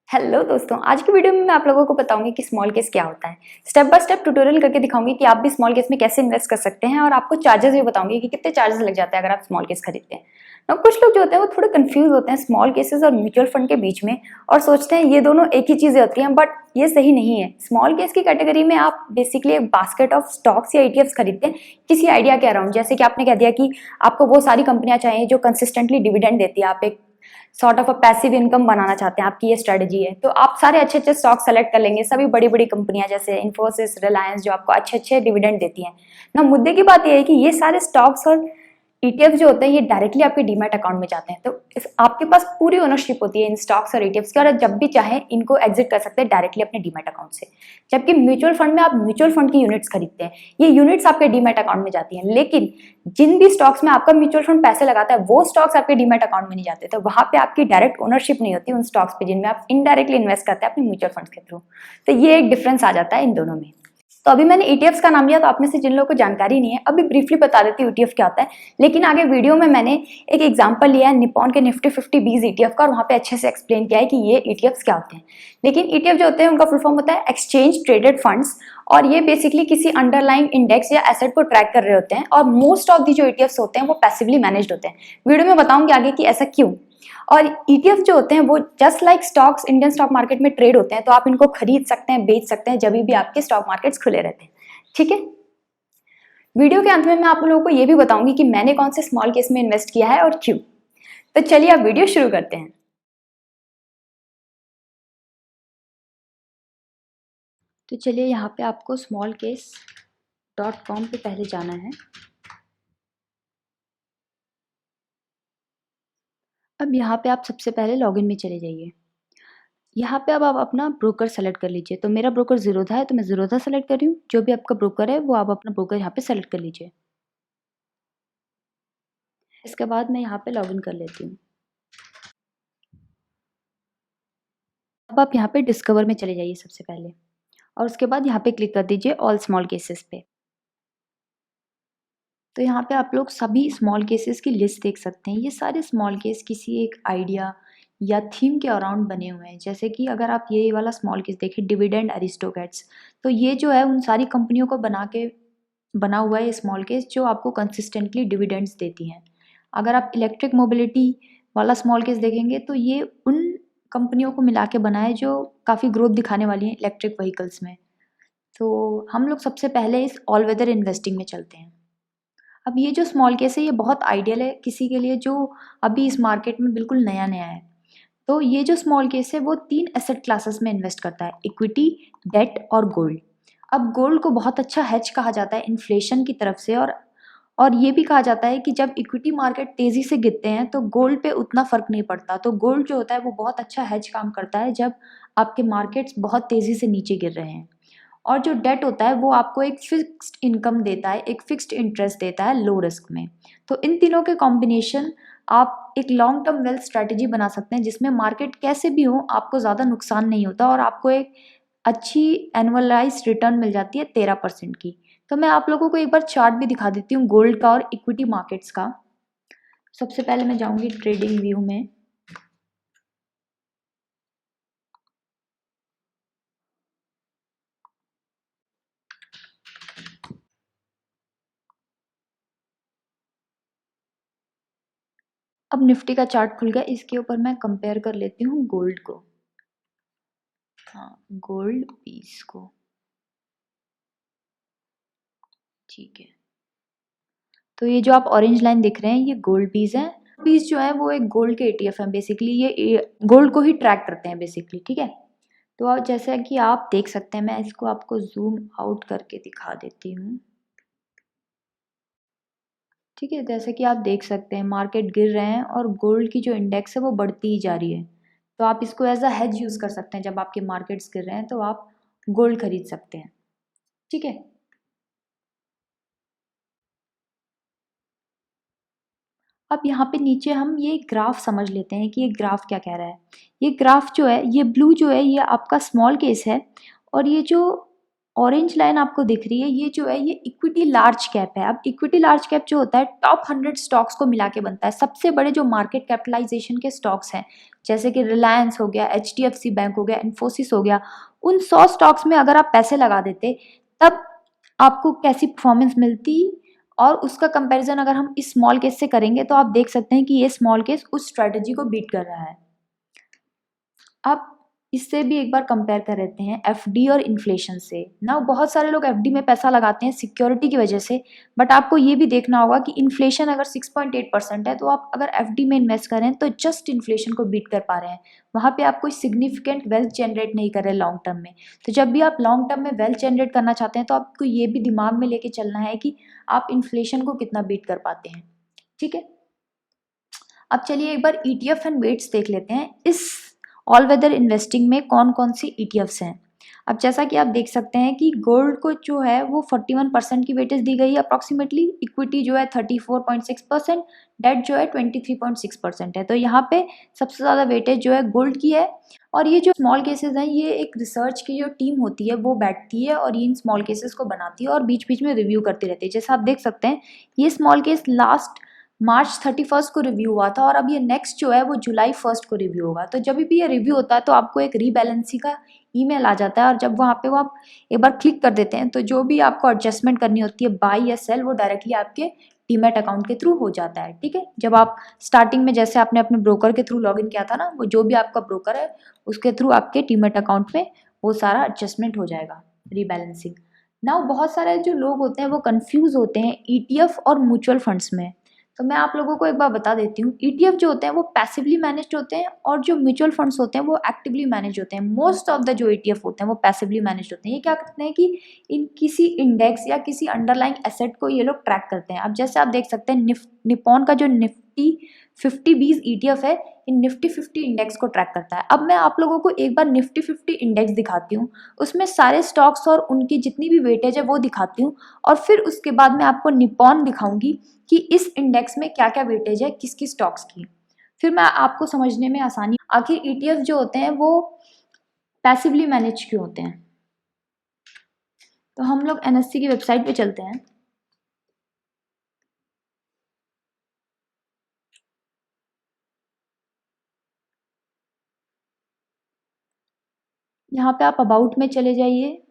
Hello दोस्तों, आज की वीडियो में मैं आप लोगों को बताऊंगी कि स्मॉल केस क्या होता है। स्टेप बाय स्टेप ट्यूटोरियल करके दिखाऊंगी कि आप भी स्मॉल केस में कैसे इन्वेस्ट कर सकते हैं और आपको चार्जेस भी बताऊंगी कि कितने चार्जेस लग जाते हैं अगर आप स्मॉल केस खरीदते हैं। ना कुछ लोग जो होते हैं वो थोड़े कंफ्यूज होते हैं स्मॉल केसेस और म्यूचुअल फंड के बीच में और सोचते हैं ये दोनों एक ही चीजें होती हैं, बट ये सही नहीं है। स्मॉल केस की कैटेगरी में आप बेसिकली एक बास्केट ऑफ स्टॉक्स या ईटीएफ्स खरीदते हैं किसी आइडिया के अराउंड। जैसे कि आपने कह दिया कि आपको वो सारी कंपनियां चाहिए जो कंसिस्टेंटली डिविडेंड देती है, आप एक sort of a passive income बनाना चाहते हैं, आपकी ये स्ट्रेटजी है, तो आप सारे अच्छे अच्छे स्टॉक सेलेक्ट कर लेंगे, सभी बड़ी बड़ी कंपनियां जैसे इन्फोसिस, रिलायंस, जो आपको अच्छे अच्छे डिविडेंड देती हैं ना। मुद्दे की बात यह है कि ये सारे स्टॉक्स और ईटीएफ जो होते हैं ये डायरेक्टली आपके डीमैट अकाउंट में जाते हैं, तो आपके पास पूरी ओनरशिप होती है इन स्टॉक्स और ईटीएफ्स की, और जब भी चाहे इनको एग्जिट कर सकते हैं डायरेक्टली अपने डीमैट अकाउंट से। जबकि म्यूचुअल फंड में आप म्यूचुअल फंड की यूनिट्स खरीदते हैं, ये यूनिट्स आपके डीमैट अकाउंट में जाती हैं, लेकिन जिन भी स्टॉक्स में आपका म्यूचुअल फंड पैसे लगाता है वो स्टॉक्स आपके डीमैट अकाउंट में नहीं जाते, तो वहां पे आपकी डायरेक्ट ओनरशिप नहीं होती उन स्टॉक्स पे जिनमें आप इनडायरेक्टली इन्वेस्ट करते हैं अपने म्यूचुअल फंड के थ्रू। तो ये एक डिफरेंस आ जाता है इन दोनों में। तो अभी मैंने ईटीएफ्स का नाम लिया, तो आप में से जिन लोगों को जानकारी नहीं है अभी ब्रीफली बता देती हूँ ईटीएफ क्या होता है, लेकिन आगे वीडियो में मैंने एक एग्जांपल लिया है निप्पॉन के निफ्टी 50 बीज ईटीएफ का, और वहां पे अच्छे से एक्सप्लेन किया है कि ये ईटीएफ्स क्या होते हैं। लेकिन ईटीएफ जो होते हैं उनका फुल फॉर्म होता है एक्सचेंज ट्रेडेड फंड्स, और ये बेसिकली किसी अंडरलाइंग इंडेक्स या एसेट को ट्रैक कर रहे होते हैं, और मोस्ट ऑफ दी जो ईटीएफ्स होते हैं वो पैसिवली मैनेज्ड होते हैं। वीडियो में बताऊंगी आगे कि ऐसा क्यों। और ईटीएफ जो होते हैं वो just like stocks Indian stock market में ट्रेड होते हैं, तो आप इनको खरीद सकते हैं, बेच सकते हैं जब भी आपके स्टॉक मार्केट्स खुले रहते हैं। ठीक है, वीडियो के अंत में मैं आप लोगों को ये भी बताऊंगी कि मैंने कौन से स्मॉल केस में इन्वेस्ट किया है और क्यों। तो चलिए अब वीडियो शुरू करते हैं। तो चलिए यहाँ पे आपको smallcase.com पे पहले जाना है। अब यहाँ पे आप सबसे पहले लॉगिन में चले जाइए। यहाँ पे अब आप अपना ब्रोकर सेलेक्ट कर लीजिए। तो मेरा ब्रोकर जीरोधा है, तो मैं जीरोधा सेलेक्ट कर रही हूँ। जो भी आपका ब्रोकर है वो आप अपना ब्रोकर यहाँ पे सेलेक्ट कर लीजिए। इसके बाद मैं यहाँ पे लॉगिन कर लेती हूँ। अब आप यहाँ पे डिस्कवर में चले जाइए सबसे पहले, और उसके बाद यहाँ पे क्लिक कर दीजिए ऑल स्मॉल केसेस पे। तो यहाँ पे आप लोग सभी स्मॉल केसेस की लिस्ट देख सकते हैं। ये सारे स्मॉल केस किसी एक आइडिया या थीम के अराउंड बने हुए हैं। जैसे कि अगर आप ये वाला स्मॉल केस देखें, डिविडेंड अरिस्टोक्रेट्स, तो ये जो है उन सारी कंपनियों को बना हुआ है स्मॉल केस जो आपको कंसिस्टेंटली डिविडेंड्स देती हैं। अगर आप इलेक्ट्रिक मोबिलिटी वाला स्मॉल केस देखेंगे तो ये उन कंपनियों को मिला के बना है जो काफ़ी ग्रोथ दिखाने वाली हैं इलेक्ट्रिक व्हीकल्स में। तो हम लोग सबसे पहले इस ऑल वेदर इन्वेस्टिंग में चलते हैं। अब ये जो स्मॉल केस है ये बहुत आइडियल है किसी के लिए जो अभी इस मार्केट में बिल्कुल नया नया है। तो ये जो स्मॉल केस है वो 3 एसेट क्लासेस में इन्वेस्ट करता है, इक्विटी, डेट और गोल्ड। अब गोल्ड को बहुत अच्छा हेज कहा जाता है इन्फ्लेशन की तरफ से, और ये भी कहा जाता है कि जब इक्विटी मार्केट तेज़ी से गिरते हैं तो गोल्ड पे उतना फ़र्क नहीं पड़ता। तो गोल्ड जो होता है वो बहुत अच्छा हेज काम करता है जब आपके मार्केट्स बहुत तेज़ी से नीचे गिर रहे हैं। और जो डेट होता है वो आपको एक फिक्स्ड इनकम देता है, एक फिक्स्ड इंटरेस्ट देता है लो रिस्क में। तो इन तीनों के कॉम्बिनेशन आप एक लॉन्ग टर्म वेल्थ स्ट्रैटेजी बना सकते हैं जिसमें मार्केट कैसे भी हो आपको ज़्यादा नुकसान नहीं होता और आपको एक अच्छी एनुअलाइज रिटर्न मिल जाती है 13% की। तो मैं आप लोगों को एक बार चार्ट भी दिखा देती हूँ गोल्ड का और इक्विटी मार्केट्स का। सबसे पहले मैं जाऊँगी ट्रेडिंग व्यू में। अब निफ्टी का चार्ट खुल गया, इसके ऊपर मैं कंपेयर कर लेती हूँ गोल्ड को। हाँ, गोल्ड पीस को, ठीक है। तो ये जो आप ऑरेंज लाइन दिख रहे हैं ये गोल्ड पीस है। पीस जो है वो एक गोल्ड के एटीएफ है, बेसिकली ये गोल्ड को ही ट्रैक करते हैं बेसिकली, ठीक है। तो अब जैसा कि आप देख सकते हैं, मैं इसको आपको जूम आउट करके दिखा देती हूँ, ठीक है। जैसे कि आप देख सकते हैं मार्केट गिर रहे हैं और गोल्ड की जो इंडेक्स है वो बढ़ती ही जा रही है। तो आप इसको एज अ हेज यूज़ कर सकते हैं। जब आपके मार्केट्स गिर रहे हैं तो आप गोल्ड खरीद सकते हैं, ठीक है। अब यहाँ पे नीचे हम ये ग्राफ समझ लेते हैं कि ये ग्राफ क्या कह रहा है। ये ग्राफ जो है, ये ब्लू जो है ये आपका स्मॉल केस है, और ये जो ऑरेंज लाइन आपको दिख रही है, ये जो है ये इक्विटी लार्ज कैप है। अब इक्विटी लार्ज कैप जो होता है टॉप 100 स्टॉक्स को मिला के बनता है। सबसे बड़े जो मार्केट कैपिटलाइजेशन के स्टॉक्स हैं जैसे कि रिलायंस हो गया, HDFC बैंक हो गया, इन्फोसिस हो गया, उन 100 स्टॉक्स में अगर आप पैसे लगा देते तब आपको कैसी परफॉर्मेंस मिलती। और उसका कंपैरिजन अगर हम इस स्मॉल केस से करेंगे तो आप देख सकते हैं कि ये स्मॉल केस उस स्ट्रेटजी को बीट कर रहा है। अब इससे भी एक बार कंपेयर कर लेते हैं एफडी और इन्फ्लेशन से ना। बहुत सारे लोग एफडी में पैसा लगाते हैं सिक्योरिटी की वजह से, बट आपको ये भी देखना होगा कि इन्फ्लेशन अगर 6.8% है तो आप अगर एफडी में इन्वेस्ट करें तो जस्ट इन्फ्लेशन को बीट कर पा रहे हैं। वहाँ पे आप कोई सिग्निफिकेंट वेल्थ जनरेट नहीं कर रहे लॉन्ग टर्म में। तो जब भी आप लॉन्ग टर्म में वेल्थ जनरेट करना चाहते हैं तो आपको ये भी दिमाग में लेके चलना है कि आप इन्फ्लेशन को कितना बीट कर पाते हैं। ठीक है, अब चलिए एक बार ETF एंड वेट्स देख लेते हैं। इस ऑल वेदर इन्वेस्टिंग में कौन कौन सी ETFs हैं। अब जैसा कि आप देख सकते हैं कि गोल्ड को जो है वो 41% की वेटेज दी गई है अप्रॉक्सीमेटली, इक्विटी जो है 34.6%, डेट जो है 23.6% है। तो यहाँ पे सबसे ज़्यादा वेटेज जो है गोल्ड की है। और ये जो स्मॉल केसेस हैं ये एक रिसर्च की जो टीम होती है वो बैठती है और ये इन स्मॉल केसेस को बनाती है और बीच बीच में रिव्यू करती रहती है। जैसा आप देख सकते हैं ये स्मॉल केस लास्ट मार्च 31 को रिव्यू हुआ था और अब ये नेक्स्ट जो है वो जुलाई 1 को रिव्यू होगा। तो जब भी ये रिव्यू होता है तो आपको एक रीबैलेंसिंग का ईमेल आ जाता है और जब वहाँ पे वो आप एक बार क्लिक कर देते हैं तो जो भी आपको एडजस्टमेंट करनी होती है बाई या सेल वो डायरेक्टली आपके डीमैट अकाउंट के थ्रू हो जाता है। ठीक है, जब आप स्टार्टिंग में जैसे आपने अपने ब्रोकर के थ्रू लॉगिन किया था ना, वो जो भी आपका ब्रोकर है उसके थ्रू आपके डीमैट अकाउंट में वो सारा एडजस्टमेंट हो जाएगा, रीबैलेंसिंग। नाउ बहुत सारे जो लोग होते हैं वो कंफ्यूज होते हैं ETF और म्यूचुअल फंड्स में। तो मैं आप लोगों को एक बार बता देती हूँ, ETF जो होते हैं वो पैसिवली मैनेज्ड होते हैं और जो म्यूचुअल फंड्स होते हैं वो एक्टिवली मैनेज होते हैं। मोस्ट ऑफ द जो ETF होते हैं वो पैसिवली मैनेज होते हैं। ये क्या करते हैं कि इन किसी इंडेक्स या किसी अंडरलाइंग एसेट को ये लोग ट्रैक करते हैं। अब जैसे आप देख सकते हैं निप्पॉन का जो निफ्टी 50 ETF है, इन निफ्टी 50 इंडेक्स को ट्रैक करता है। अब मैं आप लोगों को एक बार निफ्टी 50 इंडेक्स दिखाती हूँ, उसमें सारे स्टॉक्स और उनकी जितनी भी वेटेज है वो दिखाती हूँ और फिर उसके बाद मैं आपको निप्पॉन दिखाऊंगी कि इस इंडेक्स में क्या क्या वेटेज है किस किस स्टॉक्स की। फिर मैं आपको समझने में आसानी, आखिर ETF जो होते हैं वो पैसिवली मैनेज क्यों होते हैं। तो हम लोग NSE की वेबसाइट पे चलते हैं। यहाँ पे आप अबाउट में चले जाइए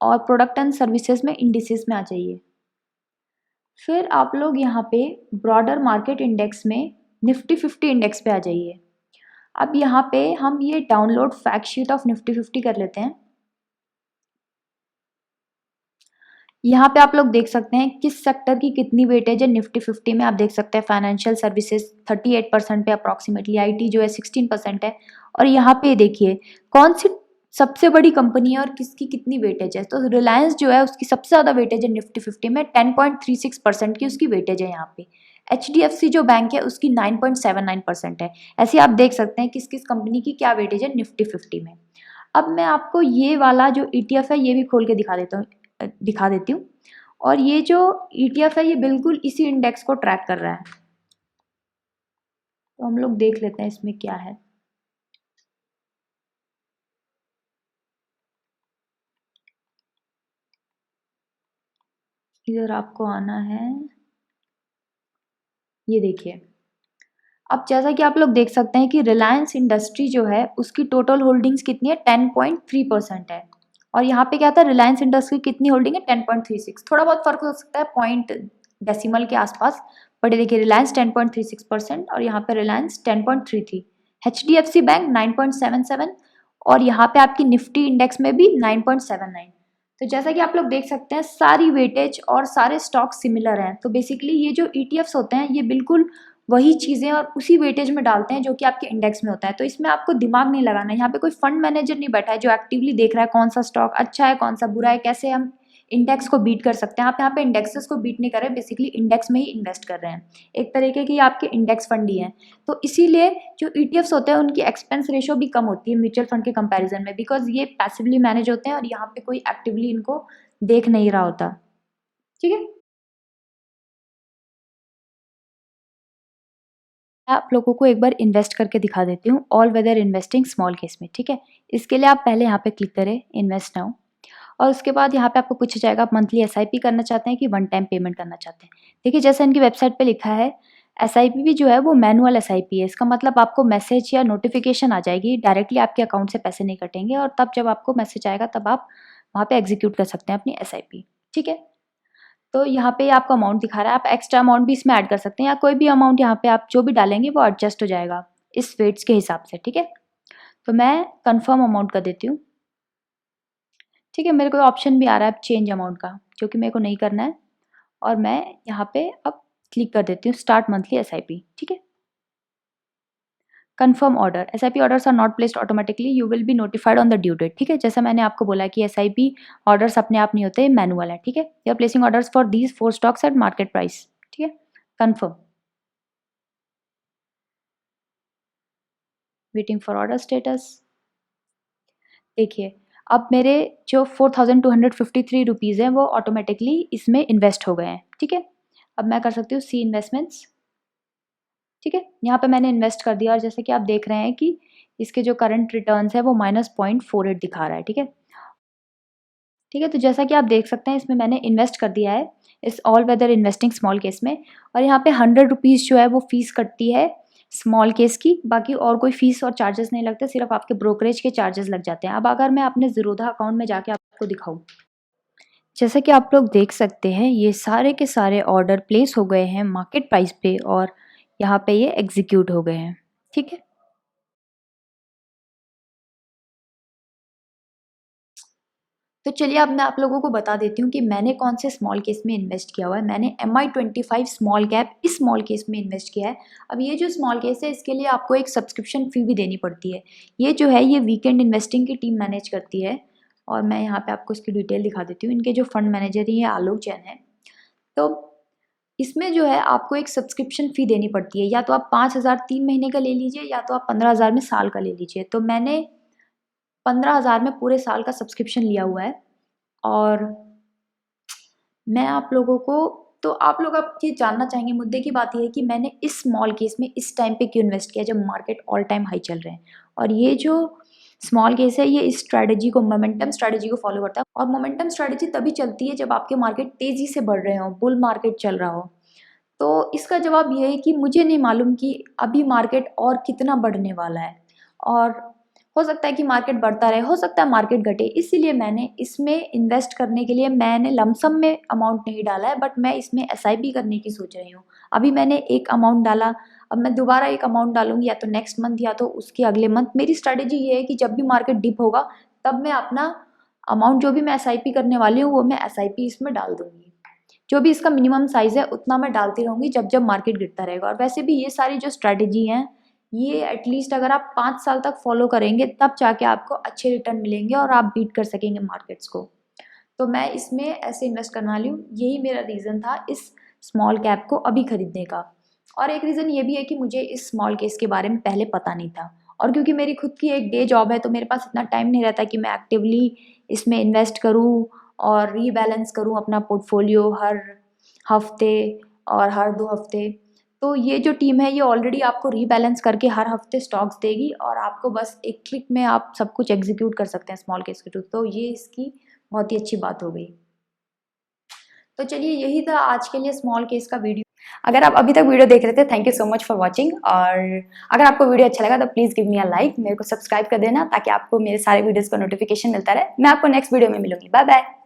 और प्रोडक्ट एंड सर्विसेज में इंडिसेस में आ जाइए। फिर आप लोग यहाँ पे ब्रॉडर मार्केट इंडेक्स में निफ्टी 50 इंडेक्स पे आ जाइए। अब यहाँ पे हम ये download fact sheet of Nifty 50 कर लेते हैं। यहाँ पे आप लोग देख सकते हैं किस सेक्टर की कितनी वेटेज है निफ्टी 50 में। आप देख सकते हैं फाइनेंशियल सर्विसेज 38% पे अप्रॉक्सीमेटली, IT जो है 16% है। और यहाँ पे देखिए कौन सी सबसे बड़ी कंपनी है और किसकी कितनी वेटेज है। तो रिलायंस जो है उसकी सबसे ज़्यादा वेटेज है निफ्टी 50 में, 10.36% की उसकी वेटेज है यहाँ पे। HDFC जो बैंक है उसकी 9.79% है। ऐसे आप देख सकते हैं किस किस कंपनी की क्या वेटेज है निफ्टी 50 में। अब मैं आपको ये वाला जो ETF है ये भी खोल के दिखा देती हूँ। और ये जो ETF है ये बिल्कुल इसी इंडेक्स को ट्रैक कर रहा है। तो हम लोग देख लेते हैं इसमें क्या है। इधर आपको आना है, ये देखिए। अब जैसा कि आप लोग देख सकते हैं कि रिलायंस इंडस्ट्री जो है उसकी टोटल होल्डिंग्स कितनी है, 10.3% है। और यहाँ पे क्या था, रिलायंस इंडस्ट्री की कितनी होल्डिंग है, 10.36। थोड़ा बहुत फर्क हो सकता है पॉइंट डेसिमल के आसपास, बट देखिए रिलायंस 10.36% और यहाँ पे रिलायंस 10.33, HDFC बैंक 9.77 और यहाँ पे आपकी निफ्टी इंडेक्स में भी 9.79। तो जैसा कि आप लोग देख सकते हैं सारी वेटेज और सारे स्टॉक सिमिलर हैं। तो बेसिकली ये जो ETFs होते हैं ये बिल्कुल वही चीज़ें और उसी वेटेज में डालते हैं जो कि आपके इंडेक्स में होता है। तो इसमें आपको दिमाग नहीं लगाना है। यहाँ पे कोई फंड मैनेजर नहीं बैठा है जो एक्टिवली देख रहा है कौन सा स्टॉक अच्छा है कौन सा बुरा है, कैसे हम इंडेक्स को बीट कर सकते हैं। आप यहाँ पे इंडेक्सेस को बीट नहीं कर रहे, बेसिकली इंडेक्स में ही इन्वेस्ट कर रहे हैं। एक तरीके की आपके इंडेक्स फंड ही हैं। तो इसीलिए जो ETFs होते हैं उनकी एक्सपेंस रेशो भी कम होती है म्यूचुअल फंड के कंपेरिजन में, बिकॉज ये पैसिवली मैनेज होते हैं और यहाँ पे कोई एक्टिवली इनको देख नहीं रहा होता। ठीक है, आप लोगों को एक बार इन्वेस्ट करके दिखा देती हूँ all weather investing small case में। ठीक है, इसके लिए आप पहले यहाँ पे क्लिक करें इन्वेस्ट नाउ और उसके बाद यहाँ पे आपको पूछा जाएगा आप मंथली एसआईपी करना चाहते हैं कि वन टाइम पेमेंट करना चाहते हैं। देखिए जैसा इनकी वेबसाइट पे लिखा है, एसआईपी भी जो है वो मैनुअल एसआईपी है। इसका मतलब आपको मैसेज या नोटिफिकेशन आ जाएगी, डायरेक्टली आपके अकाउंट से पैसे नहीं कटेंगे, और तब जब आपको मैसेज आएगा तब आप वहाँ पे एग्जीक्यूट कर सकते हैं अपनी एसआईपी। ठीक है, तो यहाँ पे आपका अमाउंट दिखा रहा है, आप एक्स्ट्रा अमाउंट भी इसमें ऐड कर सकते हैं, या कोई भी अमाउंट यहाँ पे आप जो भी डालेंगे वो एडजस्ट हो जाएगा इस वेट्स के हिसाब से। ठीक है, तो मैं कंफर्म अमाउंट कर देती हूँ। ठीक है, मेरे को ऑप्शन भी आ रहा है चेंज अमाउंट का, जो कि मेरे को नहीं करना है, और मैं यहाँ पे अब क्लिक कर देती हूँ स्टार्ट मंथली एसआईपी। ठीक है, confirm order, SIP orders are not placed automatically, you will be notified on the due date. ठीक है, जैसा मैंने आपको बोला कि एसआईपी ऑर्डर्स अपने आप नहीं होते, मैनुअल है। ठीक है, you are placing orders for these 4 stocks at market price. ठीक है, confirm, waiting for order status. देखिए अब मेरे जो 4253 रुपीज़ हैं वो ऑटोमेटिकली इसमें इन्वेस्ट हो गए हैं। ठीक है, अब मैं कर सकती हूँ सी इन्वेस्टमेंट्स। ठीक है, यहाँ पे मैंने इन्वेस्ट कर दिया, और जैसे कि आप देख रहे हैं कि इसके जो करंट रिटर्न्स है वो -0.48 दिखा रहा है। ठीक है, ठीक है, तो जैसा कि आप देख सकते हैं इसमें मैंने इन्वेस्ट कर दिया है इस all weather investing small case में, और यहाँ पे 100 रुपीज़ जो है वो फीस कटती है स्मॉल केस की, बाकी और कोई फीस और चार्जेस नहीं लगते, सिर्फ आपके ब्रोकरेज के चार्जेस लग जाते हैं। अब अगर मैं अपने ज़ीरोधा अकाउंट में जाके आपको दिखाऊँ, जैसा कि आप लोग देख सकते हैं ये सारे के सारे ऑर्डर प्लेस हो गए हैं मार्केट प्राइस पे, और यहाँ पे ये एग्जीक्यूट हो गए हैं। ठीक है, तो चलिए अब मैं आप लोगों को बता देती हूँ कि मैंने कौन से स्मॉल केस में इन्वेस्ट किया हुआ है। मैंने MI25 स्मॉल कैप इस स्मॉल केस में इन्वेस्ट किया है। अब ये जो स्मॉल केस है इसके लिए आपको एक सब्सक्रिप्शन फ़ी भी देनी पड़ती है। ये जो है ये वीकेंड इन्वेस्टिंग की टीम मैनेज करती है, और मैं यहाँ पे आपको इसकी डिटेल दिखा देती हूँ। इनके जो फंड मैनेजर हैं ये आलोक जैन है। तो इसमें जो है आपको एक सब्सक्रिप्शन फ़ी देनी पड़ती है, या तो आप 5,000 3 महीने का ले लीजिए, या तो आप 15,000 में साल का ले लीजिए। तो मैंने 15,000 में पूरे साल का सब्सक्रिप्शन लिया हुआ है। और मैं आप लोगों को, तो आप लोग अब ये जानना चाहेंगे, मुद्दे की बात ये है कि मैंने इस स्मॉल केस में इस टाइम पे क्यों इन्वेस्ट किया जब मार्केट ऑल टाइम हाई चल रहे हैं। और ये जो स्मॉल केस है ये इस स्ट्रैटेजी को, मोमेंटम स्ट्रैटेजी को फॉलो करता है, और मोमेंटम स्ट्रैटेजी तभी चलती है जब आपके मार्केट तेज़ी से बढ़ रहे हो, बुल मार्केट चल रहा हो। तो इसका जवाब ये है कि मुझे नहीं मालूम कि अभी मार्केट और कितना बढ़ने वाला है, और हो सकता है कि मार्केट बढ़ता रहे, हो सकता है मार्केट घटे। इसीलिए मैंने इसमें इन्वेस्ट करने के लिए मैंने लमसम में अमाउंट नहीं डाला है, बट मैं इसमें एसआईपी करने की सोच रही हूँ। अभी मैंने एक अमाउंट डाला, अब मैं दोबारा एक अमाउंट डालूंगी, या तो नेक्स्ट मंथ या तो उसके अगले मंथ। मेरी स्ट्रैटेजी ये है कि जब भी मार्केट डिप होगा तब मैं अपना अमाउंट जो भी मैं एसआईपी करने वाली हूँ वो मैं एसआईपी इसमें डाल दूंगी। जो भी इसका मिनिमम साइज़ है उतना मैं डालती रहूँगी जब जब मार्केट गिरता रहेगा। और वैसे भी ये सारी जो स्ट्रैटेजी हैं ये एटलीस्ट अगर आप 5 साल तक फॉलो करेंगे तब जाके आपको अच्छे रिटर्न मिलेंगे और आप बीट कर सकेंगे मार्केट्स को। तो मैं इसमें ऐसे इन्वेस्ट करने वाली हूँ, यही मेरा रीज़न था इस स्मॉल कैप को अभी खरीदने का। और एक रीज़न ये भी है कि मुझे इस स्मॉल केस के बारे में पहले पता नहीं था, और क्योंकि मेरी खुद की एक डे जॉब है तो मेरे पास इतना टाइम नहीं रहता कि मैं एक्टिवली इसमें इन्वेस्ट करूँ और रीबैलेंस करूँ अपना पोर्टफोलियो हर हफ्ते और हर 2 हफ्ते। तो ये जो टीम है ये ऑलरेडी आपको रीबैलेंस करके हर हफ्ते स्टॉक्स देगी, और आपको बस एक क्लिक में आप सब कुछ एग्जीक्यूट कर सकते हैं स्मॉल केस के थ्रू। तो ये इसकी बहुत ही अच्छी बात हो गई। तो चलिए यही था आज के लिए स्मॉल केस का वीडियो। अगर आप अभी तक वीडियो देख रहे थे, thank you so much for watching. और अगर आपको वीडियो अच्छा लगा तो please give me a like, मेरे को सब्सक्राइब कर देना ताकि आपको मेरे सारे वीडियोज़ का नोटिफिकेशन मिलता रहे। मैं आपको नेक्स्ट वीडियो में मिलूंगी। Bye bye.